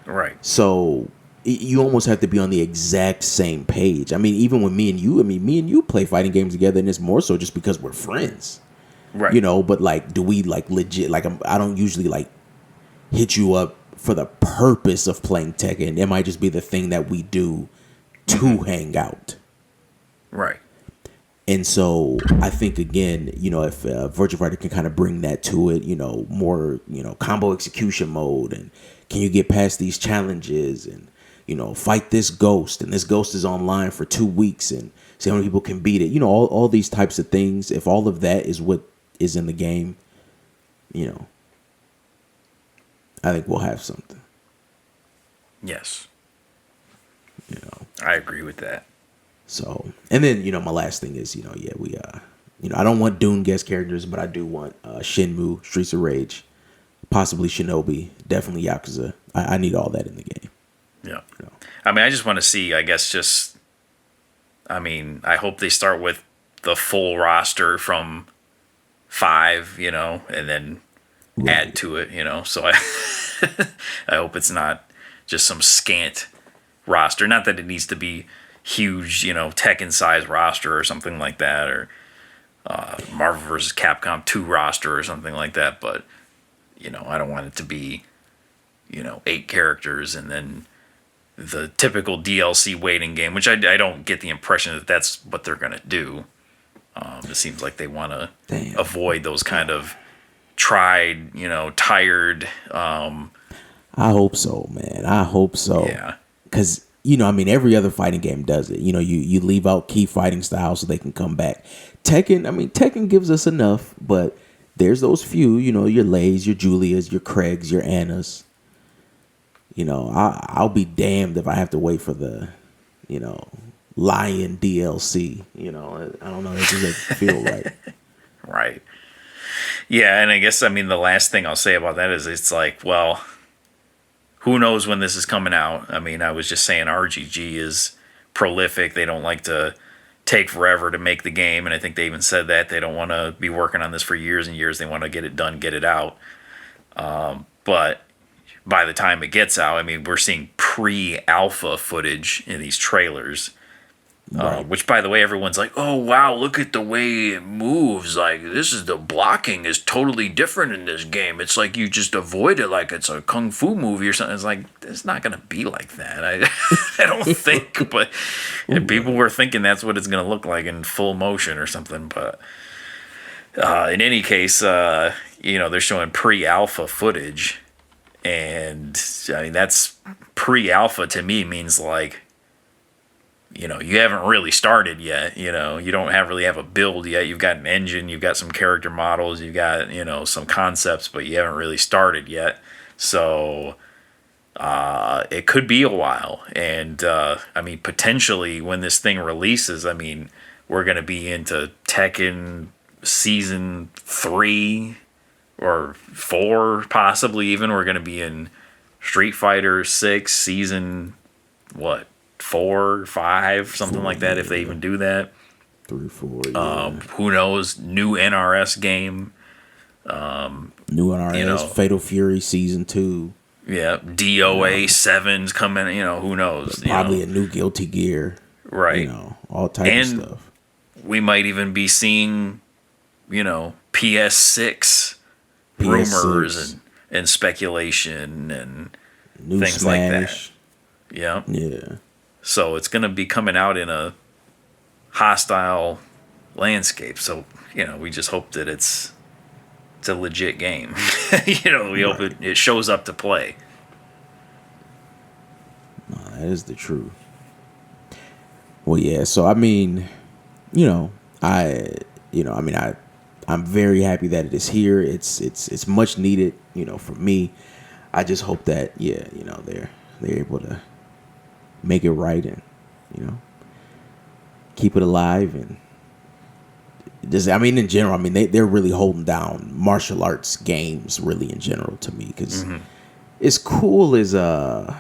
Right. So you almost have to be on the exact same page. I mean, even with me and you play fighting games together, and it's more so just because we're friends. Right. But like, do we like legit? Like, I don't usually like hit you up for the purpose of playing Tekken. It might just be the thing that we do to hang out. Right. And so I think again, if Virtua Fighter can kind of bring that to it, more, combo execution mode, and can you get past these challenges and, fight this ghost, and this ghost is online for 2 weeks and see how many people can beat it. All these types of things. If all of that is what is in the game, I think we'll have something. Yes. You know. I agree with that. So, and then my last thing is yeah we I don't want Dune guest characters, but I do want Shenmue, Streets of Rage, possibly Shinobi, definitely Yakuza. I need all that in the game. Yeah. I mean, I just want to see, I guess, I hope they start with the full roster from 5, and then add to it, So I hope it's not just some scant roster. Not that it needs to be huge, Tekken size roster or something like that, or Marvel vs. Capcom 2 roster or something like that. But, I don't want it to be, 8 characters and then the typical DLC waiting game, which I don't get the impression that that's what they're going to do. It seems like they want to avoid those kind of tried, tired. I hope so, man. I hope so. Yeah. Because, every other fighting game does it. You leave out key fighting styles so they can come back. Tekken gives us enough, but there's those few, your Leis, your Julias, your Craigs, your Annas. I'll be damned if I have to wait for the, Lion DLC. I don't know. It just doesn't feel right. Right. Yeah, and I guess, the last thing I'll say about that is it's like, well, who knows when this is coming out? I was just saying RGG is prolific. They don't like to take forever to make the game, and I think they even said that. They don't want to be working on this for years and years. They want to get it done, get it out. But by the time it gets out, we're seeing pre-alpha footage in these trailers. Right. Which, by the way, everyone's like, "Oh wow, look at the way it moves! Like the blocking is totally different in this game. It's like you just avoid it like it's a kung fu movie or something." It's like it's not gonna be like that. I don't think, but people were thinking that's what it's gonna look like in full motion or something. But in any case, they're showing pre-alpha footage, and I mean that's pre-alpha to me means like. You haven't really started yet. You don't really have a build yet. You've got an engine, you've got some character models, you've got, some concepts, but you haven't really started yet. So it could be a while. And, potentially when this thing releases, we're going to be into Tekken Season 3 or 4, possibly even. We're going to be in Street Fighter 6 Season, 4, 5, something like that, if they even do that. 3, 4. Who knows? New NRS game. New NRS, Fatal Fury Season 2. Yeah, DOA 7's coming. Who knows? Probably a new Guilty Gear. Right. All types of stuff. We might even be seeing, PS6 rumors and speculation and new things Smash. like that. Yeah. Yeah. So it's going to be coming out in a hostile landscape. So, we just hope that it's a legit game. We hope it shows up to play. No, that is the truth. Well, yeah. So, I'm very happy that it is here. It's much needed, for me. I just hope that, they're able to make it right and keep it alive and just in general they're really holding down martial arts games really in general to me because as cool as I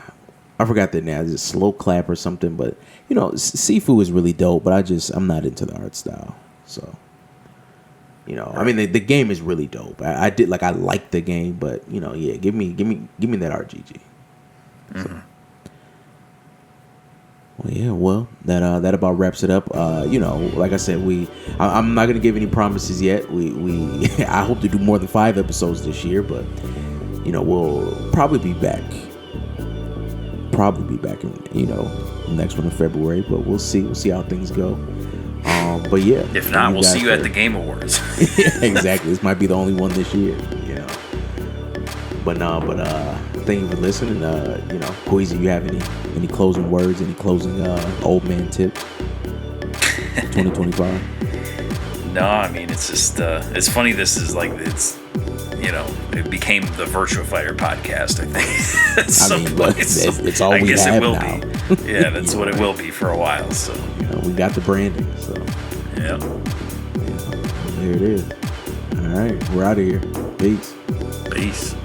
forgot the name, is it Slow Clap or something, but Sifu is really dope, but I'm not into the art style, so the game is really dope. I like the game, but give me that RGG. So. Well, that about wraps it up. Like I said, I'm not gonna give any promises yet. We I hope to do more than 5 episodes this year, but we'll probably be back. In the next one in February, but we'll see. We'll see how things go. But yeah, if not, we'll see you at the Game Awards. Yeah, exactly. This might be the only one this year. But thank you for listening. Queasy, you have any closing words, any closing old man tips? 2025. No, it's just it's funny. This is like it became the Virtua Fighter podcast. I think. It's all we have now. I guess it will be. Yeah, that's what it will be for a while. So we got the branding. So yeah, there it is. All right, we're out of here. Peace.